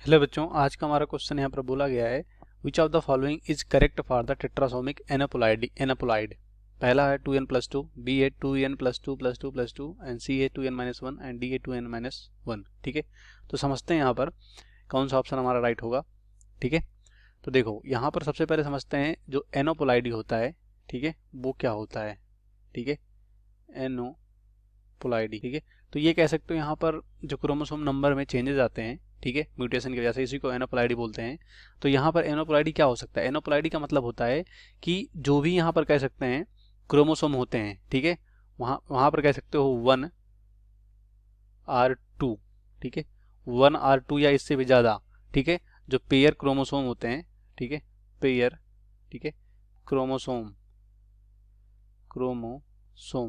Hello बच्चों, आज का हमारा क्वेश्चन यहाँ पर बोला गया है which of the following is correct for the tetrasomic aneuploid. पहला है 2n+2, बी है 2n+2+2+2 एंड सी है 2n-1 एंड डी है 2n-1। ठीक है, तो समझते हैं यहाँ पर कौन सा ऑप्शन हमारा राइट होगा। ठीक है, तो देखो यहाँ पर सबसे पहले समझते हैं जो एनोपोलाइडी होता है, ठीक है, वो क्या होता है। ठीक है, एनोपोलाइडी, ठीक है, तो ये कह सकते हो यहाँ पर जो क्रोमोसोम नंबर में चेंजेस आते हैं, ठीक है, म्यूटेशन की वजह से, इसी को एनोपोलाइडी बोलते हैं। तो यहाँ पर एनोपोलाइडी क्या हो सकता है, एनोपोलाइडी का मतलब होता है कि जो भी यहाँ पर कह सकते हैं क्रोमोसोम होते हैं, ठीक है, वहाँ वहाँ पर कह सकते हो 1r2, ठीक है, 1r2 या इससे भी ज़्यादा, ठीक है, जो पेयर क्रोमोसोम होते हैं, ठीक है, पेयर, ठीक है, क्रोमोसोम,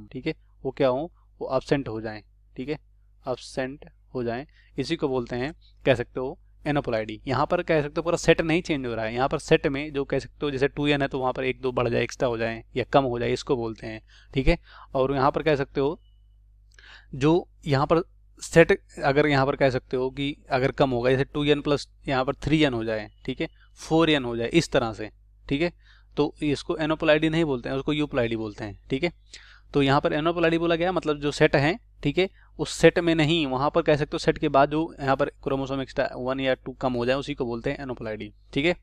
ठीक है, वो क्या हो, वो एब्सेंट हो जाएं, ठीक है, एब्सेंट हो जाएं, इसी को बोलते हैं, कह सकते हो एनोपोलाइडी। यहाँ पर कह सकते हो पूरा सेट नहीं चेंज हो रहा है, यहाँ पर सेट में जो कह सकते हो जैसे 2n है तो वहाँ पर 1-2 बढ़ जाए, एक्स्ट्रा हो जाए या कम हो जाए, इसको बोलते हैं। ठीक है, और यहाँ पर कह सकते हो जो यहाँ पर सेट, अगर यहाँ पर कह सकते हो कि अगर कम होगा, जैसे 2n प्लस यहाँ पर 3n हो जाए, ठीक है, 4n हो जाए, इस तरह से, ठीक है, तो इसको एनोपोलाइडी नहीं बोलते हैं, उसको यूपोलाइडी बोलते हैं। ठीक है, तो यहाँ पर एनोपोलाइडी बोला गया मतलब जो सेट है, ठीक है, उस सेट में नहीं, वहाँ पर कह सकते हो सेट के बाद जो यहाँ पर क्रोमोसोम एक्स्ट्रा 1 या 2 कम हो जाए, उसी को बोलते हैं एनोपोलाइडी। ठीक है,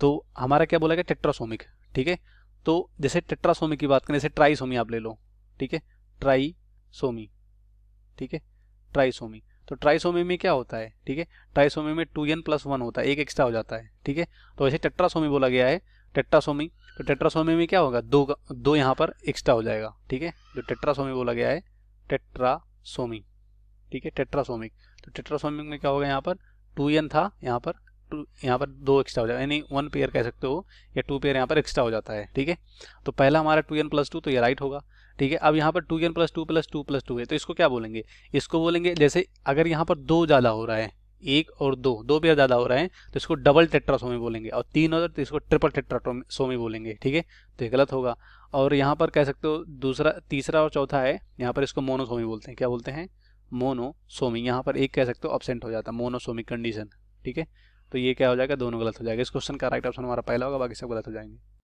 तो हमारा क्या बोला गया, टेट्रासोमिक। ठीक है, तो जैसे टेट्रासोमिक की बात करें, जैसे ट्राइसोमी आप ले लो, ठीक है, ट्राइसोमी, ठीक है, ट्राइसोमी, तो ट्राइसोमी में क्या होता है, ठीक है, ट्राइसोमी में 2n+1 होता है, एक एक्स्ट्रा हो जाता है। ठीक है, तो ऐसे टेट्रासोमी बोला गया है, टेट्रासोमी, तो टेट्रासोमी में क्या होगा, दो यहाँ पर एक्स्ट्रा हो जाएगा। ठीक है, जो टेट्रासोमी बोला गया है, टेट्रासोमी, ठीक है, टेट्रासोमिक, तो टेट्रासोमिक में क्या होगा, यहाँ पर 2n था, यहाँ पर 2 एक्स्ट्रा हो जाएगा, यानी 1 पेयर कह सकते हो या 2 पेयर यहाँ पर एक्स्ट्रा हो जाता है। ठीक है, तो पहला हमारा 2n+2, तो ये राइट होगा। ठीक है, अब यहाँ पर 2n+2+2+2 है, तो इसको क्या बोलेंगे, इसको बोलेंगे जैसे अगर यहाँ पर 2 ज़्यादा हो रहा है, 1 और 2 पेयर ज़्यादा हो रहे हैं, तो इसको डबल टेट्रासोमी बोलेंगे, और 3 हो तो इसको ट्रिपल टेट्रासोमी बोलेंगे। ठीक है, तो ये गलत होगा। और यहाँ पर कह सकते हो दूसरा, तीसरा और चौथा है, यहाँ पर इसको मोनोसोमी बोलते हैं। क्या बोलते हैं, मोनोसोमी, यहाँ पर एक कह सकते हो एब्सेंट हो जाता है, मोनोसोमिक कंडीशन। ठीक है, तो ये क्या हो जाएगा, दोनों गलत हो जाएगा। इस क्वेश्चन का राइट ऑप्शन हमारा पहला होगा, बाकी सब गलत हो जाएंगे।